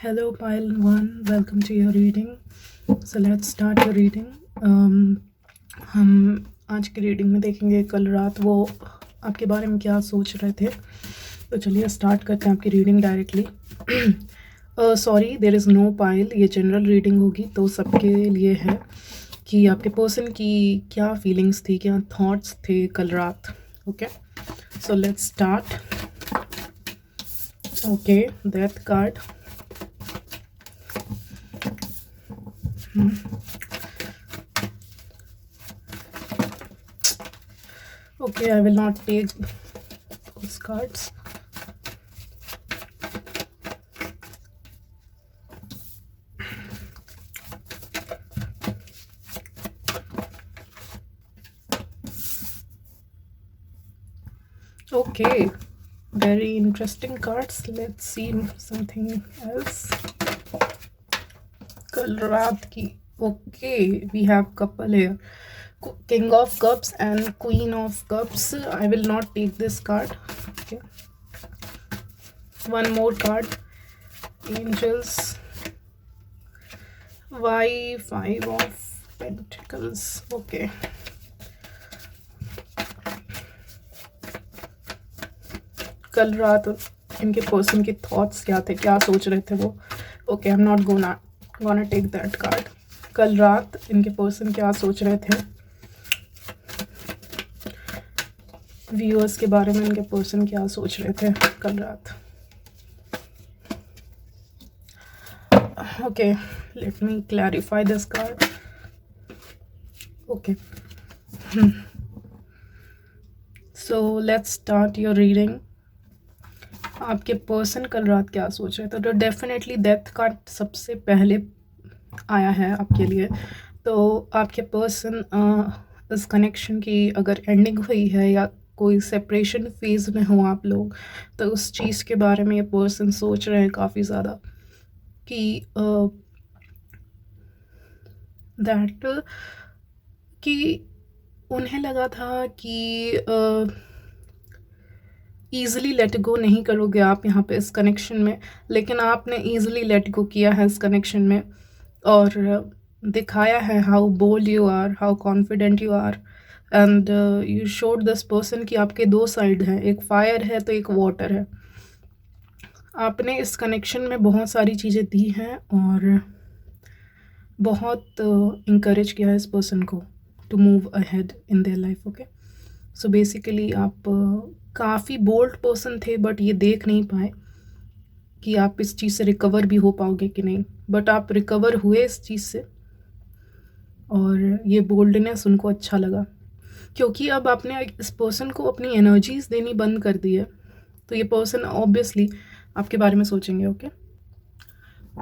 Hello, pile one. Welcome to your reading. So let's start your reading. हम आज की reading में देखेंगे कल रात वो आपके बारे में क्या सोच रहे थे. तो चलिए स्टार्ट करते हैं आपकी reading directly. Sorry, there is no pile. ये जनरल रीडिंग होगी तो सबके लिए है कि आपके पर्सन की क्या फीलिंग्स थी, क्या थॉट्स थे कल रात. Okay, so let's start. Okay, death card. Okay, I will not take those cards. Okay, very interesting cards. Let's see something else. Kal raat ki. Okay, we have couple here. King of Cups and Queen of Cups. I will not take this card. Okay. One more card. Angels. Why? Five of Pentacles. Okay. कल रात इनके person के thoughts क्या थे, क्या सोच रहे थे वो. Okay, I am not gonna take that card. कल रात इनके पर्सन क्या सोच रहे थे, व्यूअर्स के बारे में इनके पर्सन क्या सोच रहे थे कल रात. Okay, let me clarify this card. Okay, so let's start your reading. आपके पर्सन कल रात क्या सोच रहे थे. तो डेफिनेटली डेथ कार्ड सबसे पहले आया है आपके लिए. तो आपके पर्सन इस कनेक्शन की अगर एंडिंग हुई है या कोई सेपरेशन फेज में हो आप लोग, तो उस चीज़ के बारे में ये पर्सन सोच रहे हैं काफ़ी ज़्यादा कि दैट कि उन्हें लगा था कि ईज़िली लेट गो नहीं करोगे आप यहाँ पे इस कनेक्शन में, लेकिन आपने ईज़िली लेट गो किया है इस कनेक्शन में और दिखाया है how bold you are, how confident you are. And you showed this person कि आपके दो साइड हैं, एक फायर है तो एक वाटर है. आपने इस कनेक्शन में बहुत सारी चीज़ें दी हैं और बहुत इंकरेज किया है इस पर्सन को to move ahead in their life. Okay, so basically आप काफ़ी बोल्ड पर्सन थे बट ये देख नहीं पाए कि आप इस चीज़ से रिकवर भी हो पाओगे कि नहीं. बट आप रिकवर हुए इस चीज़ से और ये बोल्डनेस उनको अच्छा लगा क्योंकि अब आपने इस पर्सन को अपनी एनर्जीज देनी बंद कर दी है. तो ये पर्सन ऑब्वियसली आपके बारे में सोचेंगे. ओके,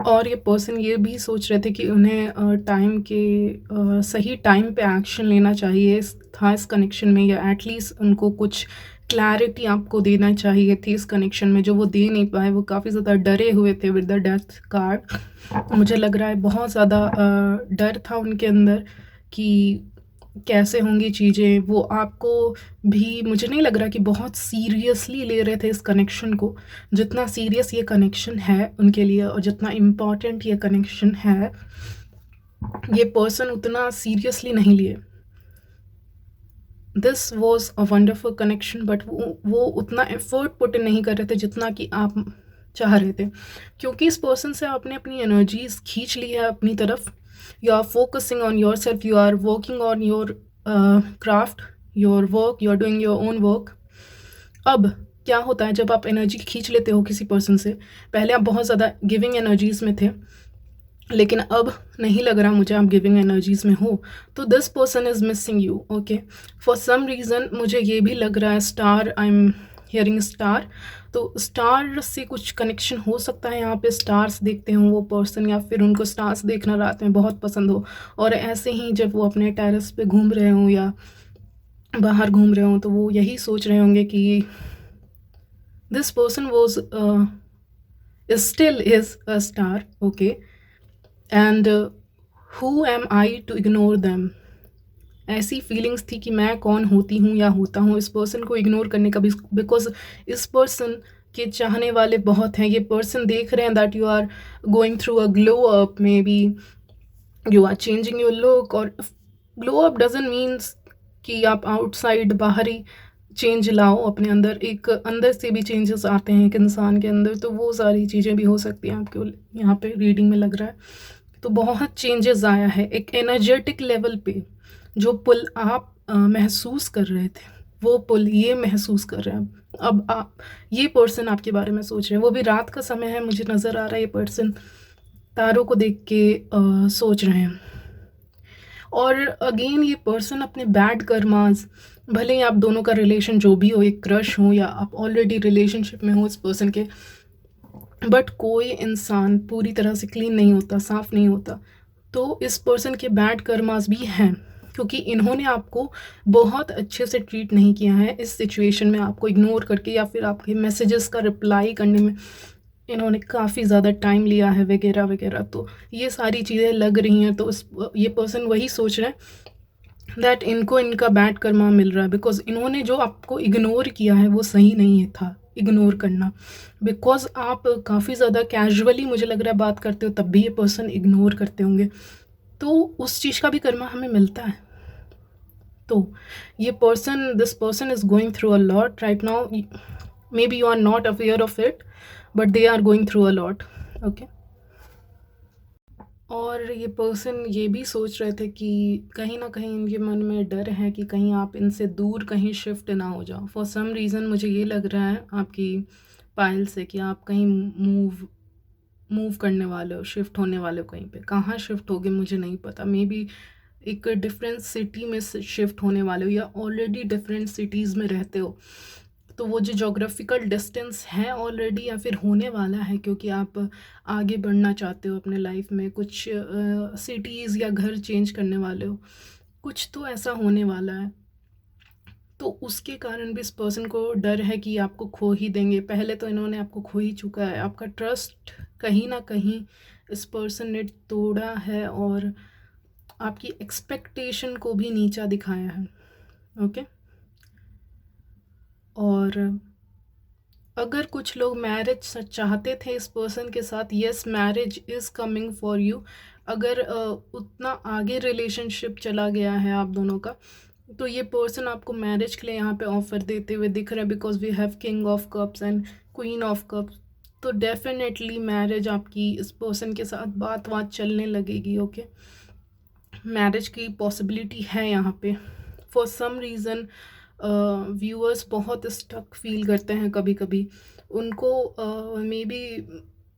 और ये पर्सन ये भी सोच रहे थे कि उन्हें टाइम के सही टाइम पे एक्शन लेना चाहिए था इस कनेक्शन में, या एटलीस्ट उनको कुछ क्लैरिटी आपको देना चाहिए थी इस कनेक्शन में, जो वो दे नहीं पाए. वो काफ़ी ज़्यादा डरे हुए थे विद द डेथ कार्ड. मुझे लग रहा है बहुत ज़्यादा डर था उनके अंदर कि कैसे होंगी चीज़ें. वो आपको भी मुझे नहीं लग रहा कि बहुत सीरियसली ले रहे थे इस कनेक्शन को, जितना सीरियस ये कनेक्शन है उनके लिए और जितना इम्पॉर्टेंट ये कनेक्शन है, ये पर्सन उतना सीरियसली नहीं लिए. This was a wonderful connection but वो उतना एफर्ट पुट इन नहीं कर रहे थे जितना कि आप चाह रहे थे, क्योंकि इस पर्सन से आपने अपनी एनर्जीज खींच ली है अपनी तरफ. You are focusing on yourself, you are working on your craft, your work, you are doing your own work. अब क्या होता है जब आप एनर्जी खींच लेते हो किसी पर्सन से, पहले आप बहुत ज़्यादा गिविंग एनर्जीज में थे लेकिन अब नहीं लग रहा मुझे आप गिविंग एनर्जीज में हो, तो this person is missing you. Okay, for some reason मुझे ये भी लग रहा है star, I am hearing star. तो स्टार से कुछ कनेक्शन हो सकता है. यहाँ पे स्टार्स देखते हो वो पर्सन, या फिर उनको स्टार्स देखना रात में बहुत पसंद हो, और ऐसे ही जब वो अपने टेरेस पे घूम रहे हों या बाहर घूम रहे हों तो वो यही सोच रहे होंगे कि this person was still is a star. Okay, and who am I to ignore them. ऐसी फीलिंग्स थी कि मैं कौन होती हूँ या होता हूँ इस पर्सन को इग्नोर करने का, बिकॉज इस पर्सन के चाहने वाले बहुत हैं। ये पर्सन देख रहे हैं that you are going through a glow up, maybe you are changing your look. और ग्लो अप डजंट मीन्स कि आप आउटसाइड बाहरी चेंज लाओ अपने अंदर, एक अंदर से भी चेंजेस आते हैं एक इंसान के अंदर, तो वो सारी चीज़ें भी हो सकती हैं आपको यहाँ पे रीडिंग में लग रहा है। तो बहुत चेंजेस आया है एक एनर्जेटिक लेवल पे। जो पुल आप महसूस कर रहे थे, वो पुल ये महसूस कर रहे हैं अब आप। ये पर्सन आपके बारे में सोच रहे हैं, वो भी रात का समय है, मुझे नज़र आ रहा है ये पर्सन तारों को देख के सोच रहे हैं। और अगेन ये पर्सन अपने बैड कर्मास, भले ही आप दोनों का रिलेशन जो भी हो, एक क्रश हो या आप ऑलरेडी रिलेशनशिप में हो इस पर्सन के, बट कोई इंसान पूरी तरह से क्लीन नहीं होता, साफ़ नहीं होता। तो इस पर्सन के बैड कर्मास भी हैं, क्योंकि इन्होंने आपको बहुत अच्छे से ट्रीट नहीं किया है इस सिचुएशन में, आपको इग्नोर करके या फिर आपके मैसेजेस का रिप्लाई करने में इन्होंने काफ़ी ज़्यादा टाइम लिया है वगैरह वगैरह। तो ये सारी चीज़ें लग रही हैं। तो ये पर्सन वही सोच रहे हैं दैट इनको इनका बैड कर्मा मिल रहा है, बिकॉज इन्होंने जो आपको इग्नोर किया है वो सही नहीं था इग्नोर करना। बिकॉज आप काफ़ी ज़्यादा कैजुअली मुझे लग रहा है बात करते हो, तब भी ये पर्सन इग्नोर करते होंगे, तो उस चीज़ का भी कर्मा हमें मिलता है। तो ये person, this person is going through a lot right now. Maybe you are not aware of it, but they are going through a lot. Okay. और ये पर्सन ये भी सोच रहे थे कि कहीं ना कहीं इनके मन में डर है कि कहीं आप इनसे दूर कहीं शिफ्ट ना हो जाओ। फॉर सम रीज़न मुझे ये लग रहा है आपकी पायल से कि आप कहीं मूव करने वाले हो, शिफ्ट होने वाले हो कहीं पे। कहाँ शिफ्ट होगे मुझे नहीं पता। मे बी एक डिफरेंट सिटी में शिफ्ट होने वाले हो, या ऑलरेडी डिफरेंट सिटीज़ में रहते हो। तो वो जो जोग्राफिकल डिस्टेंस है ऑलरेडी, या फिर होने वाला है, क्योंकि आप आगे बढ़ना चाहते हो अपने लाइफ में, कुछ सिटीज़ या घर चेंज करने वाले हो, कुछ तो ऐसा होने वाला है। तो उसके कारण भी इस पर्सन को डर है कि आपको खो ही देंगे। पहले तो इन्होंने आपको खो ही चुका है, आपका ट्रस्ट कहीं ना कहीं इस पर्सन ने तोड़ा है, और आपकी एक्सपेक्टेशन को भी नीचा दिखाया है। ओके। और अगर कुछ लोग मैरिज चाहते थे इस पर्सन के साथ, yes marriage is coming for you. अगर उतना आगे रिलेशनशिप चला गया है आप दोनों का, तो ये पर्सन आपको मैरिज के लिए यहाँ पे ऑफ़र देते हुए दिख रहा है, because we have king of cups and queen of cups. तो डेफिनेटली मैरिज आपकी इस पर्सन के साथ बात चलने लगेगी। ओके। मैरिज की पॉसिबिलिटी है यहाँ पे। फॉर सम रीज़न व्यूअर्स बहुत स्टक फील करते हैं कभी कभी। उनको मे बी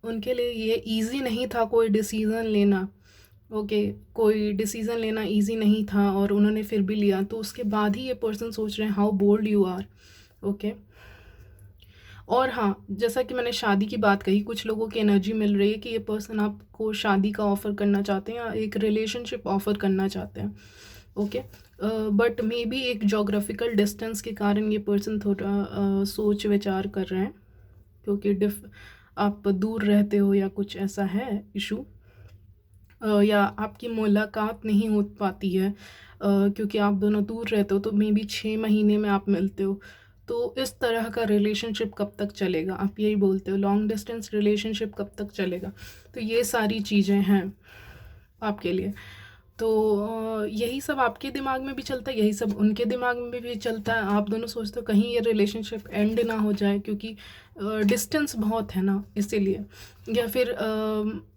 उनके लिए ये इजी नहीं था कोई डिसीज़न लेना। ओके। कोई डिसीज़न लेना इजी नहीं था और उन्होंने फिर भी लिया, तो उसके बाद ही ये पर्सन सोच रहे हैं how bold you are. Okay. और हाँ, जैसा कि मैंने शादी की बात कही, कुछ लोगों की एनर्जी मिल रही है कि ये पर्सन आपको शादी का ऑफ़र करना चाहते हैं या एक रिलेशनशिप ऑफ़र करना चाहते हैं। ओके। बट मे बी एक जोग्राफिकल डिस्टेंस के कारण ये पर्सन थोड़ा सोच विचार कर रहे हैं, क्योंकि आप दूर रहते हो या कुछ ऐसा है इशू, या आपकी मुलाकात नहीं हो पाती है, क्योंकि आप दोनों दूर रहते हो, तो मे बी 6 महीने में आप मिलते हो। तो इस तरह का रिलेशनशिप कब तक चलेगा, आप यही बोलते हो, लॉन्ग डिस्टेंस रिलेशनशिप कब तक चलेगा। तो ये सारी चीज़ें हैं आपके लिए। तो यही सब आपके दिमाग में भी चलता है, यही सब उनके दिमाग में भी चलता है। आप दोनों सोचते हो कहीं ये रिलेशनशिप एंड ना हो जाए, क्योंकि डिस्टेंस बहुत है ना, इसीलिए। या फिर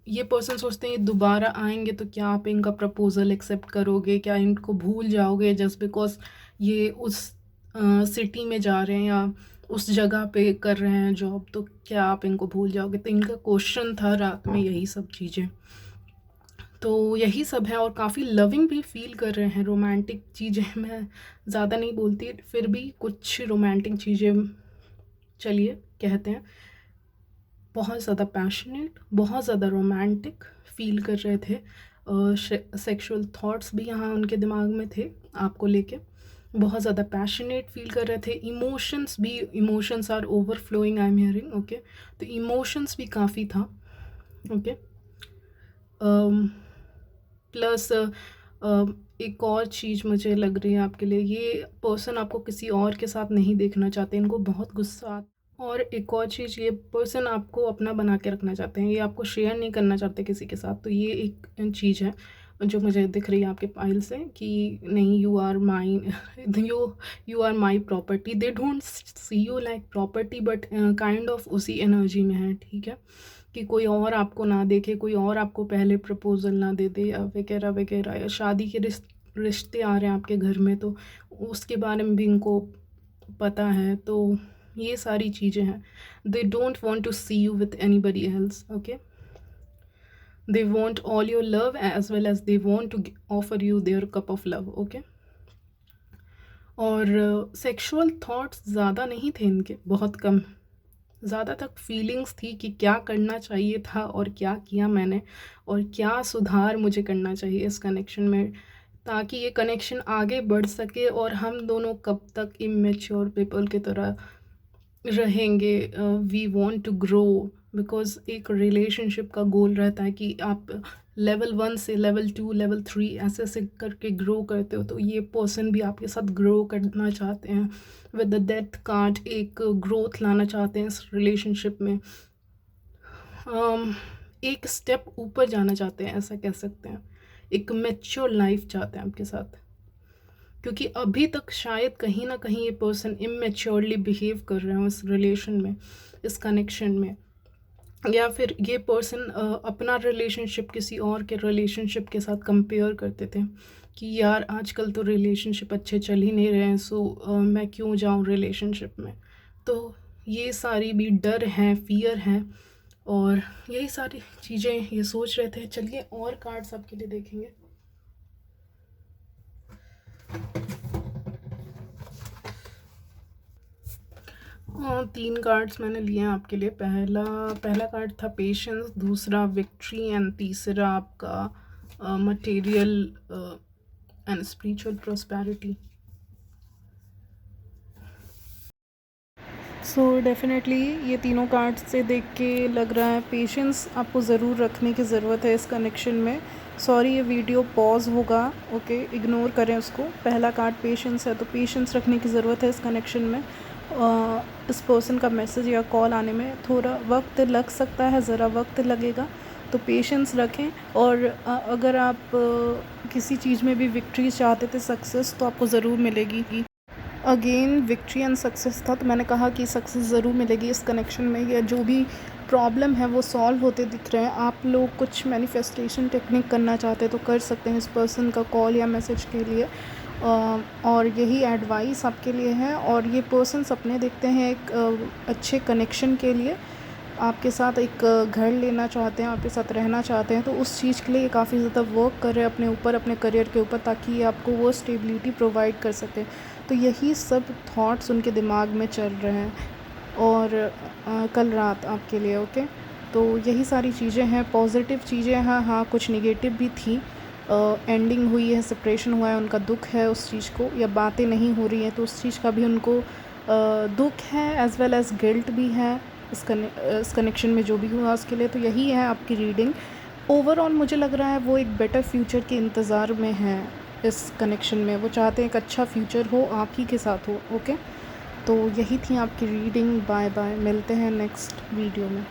ये पर्सन सोचते हैं ये दोबारा आएंगे तो क्या आप इनका प्रपोज़ल एक्सेप्ट करोगे, क्या इनको भूल जाओगे जस्ट बिकॉज ये उस सिटी में जा रहे हैं या उस जगह पे कर रहे हैं जॉब, तो क्या आप इनको भूल जाओगे। तो इनका क्वेश्चन था रात में यही सब चीज़ें। तो यही सब है, और काफ़ी लविंग भी फील कर रहे हैं। रोमांटिक चीज़ें मैं ज़्यादा नहीं बोलती, फिर भी कुछ रोमांटिक चीज़ें चलिए कहते हैं। बहुत ज़्यादा पैशनेट, बहुत ज़्यादा रोमांटिक फील कर रहे थे। सेक्सुअल थॉट्स भी यहाँ उनके दिमाग में थे आपको लेके। बहुत ज़्यादा पैशनेट फील कर रहे थे। इमोशंस भी, emotions are overflowing, I am hearing. Okay. तो इमोशंस भी काफ़ी था। ओके। प्लस एक और चीज़ मुझे लग रही है आपके लिए, ये पर्सन आपको किसी और के साथ नहीं देखना चाहते। इनको बहुत गुस्सा और एक और चीज़, ये पर्सन आपको अपना बना के रखना चाहते हैं, ये आपको शेयर नहीं करना चाहते किसी के साथ। तो ये एक चीज़ है जो मुझे दिख रही है आपके फाइल से कि नहीं, you are mine, you are my property. They don't see you like property, but kind of उसी एनर्जी में है, ठीक है, कि कोई और आपको ना देखे, कोई और आपको पहले प्रपोजल ना दे दे या वगैरह वगैरह, या शादी के रिश्ते आ रहे हैं आपके घर में तो उसके बारे में भी इनको पता है। तो ये सारी चीज़ें हैं। They don't want to see you with anybody else, okay. They want all your love as well as they want to offer you their cup of love, okay. और सेक्सुअल थॉट्स ज़्यादा नहीं थे इनके, बहुत कम। ज़्यादा तक feelings थी कि क्या करना चाहिए था और क्या किया मैंने, और क्या सुधार मुझे करना चाहिए इस कनेक्शन में, ताकि ये कनेक्शन आगे बढ़ सके और हम दोनों कब तक इमेच्योर पीपल की तरह रहेंगे। We want to grow, because एक रिलेशनशिप का गोल रहता है कि आप लेवल 1 से लेवल 2 लेवल 3 ऐसे ऐसे करके ग्रो करते हो। तो ये पर्सन भी आपके साथ ग्रो करना चाहते हैं। विद द डेथ कार्ड एक ग्रोथ लाना चाहते हैं इस रिलेशनशिप में। एक स्टेप ऊपर जाना चाहते हैं, ऐसा कह सकते हैं। एक मैच्योर लाइफ चाहते हैं आपके साथ, क्योंकि अभी तक शायद कहीं ना कहीं ये पर्सन इमेच्योरली बिहेव कर रहे हो इस रिलेशन में, इस कनेक्शन में, या फिर ये पर्सन अपना रिलेशनशिप किसी और के रिलेशनशिप के साथ कंपेयर करते थे कि यार आजकल तो रिलेशनशिप अच्छे चल ही नहीं रहे हैं, सो मैं क्यों जाऊं रिलेशनशिप में। तो ये सारी भी डर हैं, फियर हैं, और यही सारी चीज़ें ये सोच रहे थे। चलिए और कार्ड्स आपके लिए देखेंगे। हाँ, 3 कार्ड्स मैंने लिए हैं आपके लिए। पहला कार्ड था पेशेंस, दूसरा विक्ट्री, एंड तीसरा आपका material and spiritual prosperity. So definitely ये तीनों कार्ड्स से देख के लग रहा है पेशेंस आपको ज़रूर रखने की ज़रूरत है इस कनेक्शन में। सॉरी ये वीडियो पॉज होगा, ओके, इग्नोर करें उसको। पहला कार्ड पेशेंस है, तो पेशेंस रखने की ज़रूरत है इस कनेक्शन में। इस पर्सन का मैसेज या कॉल आने में थोड़ा वक्त लग सकता है, ज़रा वक्त लगेगा, तो पेशेंस रखें। और अगर आप किसी चीज़ में भी विक्ट्री चाहते थे, सक्सेस, तो आपको ज़रूर मिलेगी। अगेन विक्ट्री एंड सक्सेस था, तो मैंने कहा कि सक्सेस ज़रूर मिलेगी इस कनेक्शन में, या जो भी प्रॉब्लम है वो सॉल्व होते दिख रहे हैं। आप लोग कुछ मैनिफेस्टेशन टेक्निक करना चाहते हैं तो कर सकते हैं इस पर्सन का कॉल या मैसेज के लिए, और यही एडवाइस आपके लिए है। और ये पर्सन सपने देखते हैं एक अच्छे कनेक्शन के लिए, आपके साथ एक घर लेना चाहते हैं, आपके साथ रहना चाहते हैं। तो उस चीज़ के लिए ये काफ़ी ज़्यादा वर्क कर रहे हैं अपने ऊपर, अपने करियर के ऊपर, ताकि ये आपको वो स्टेबिलिटी प्रोवाइड कर सके। तो यही सब थॉट्स उनके दिमाग में चल रहे हैं, और कल रात आपके लिए, ओके। तो यही सारी चीज़ें हैं, पॉजिटिव चीज़ें हैं, हाँ कुछ नेगेटिव भी थी। एंडिंग हुई है, सेपरेशन हुआ है, उनका दुख है उस चीज़ को, या बातें नहीं हो रही हैं तो उस चीज़ का भी उनको दुख है, एज़ वेल एज़ गिल्ट भी है इस कनेक्शन में जो भी हुआ उसके लिए। तो यही है आपकी रीडिंग। ओवरऑल मुझे लग रहा है वो एक बेटर फ्यूचर के इंतज़ार में है इस कनेक्शन में। वो चाहते हैं एक अच्छा फ्यूचर हो, आप ही के साथ हो, ओके। तो यही थी आपकी रीडिंग। बाय बाय, मिलते हैं नेक्स्ट वीडियो में।